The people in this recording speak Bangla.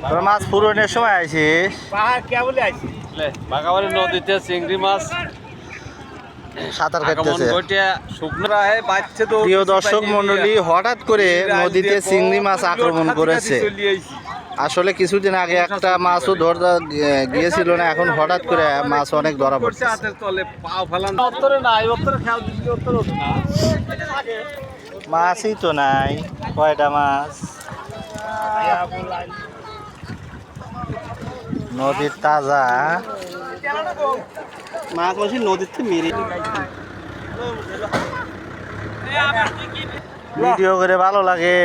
তোর মাছ পুরনের সময় আইছিস বাগাবাড়ি নদীতে চিংড়ি মাছ সাঁতার কাটতেছে। তো প্রিয় দর্শক মন্ডলী, হঠাৎ করে নদীতে চিংড়ি মাছ আক্রমণ করেছে। আসলে কিছুদিন আগে একটা মাছও ধরতে গিয়েছিল না, এখন হঠাৎ করে মাছ অনেক ধরা পড়ছে। মাছই তো নাই, কয়টা মাছ নদীর তাজা মাছ বলছি নদীর থেকে মেরে ভিডিও করে ভালো লাগে।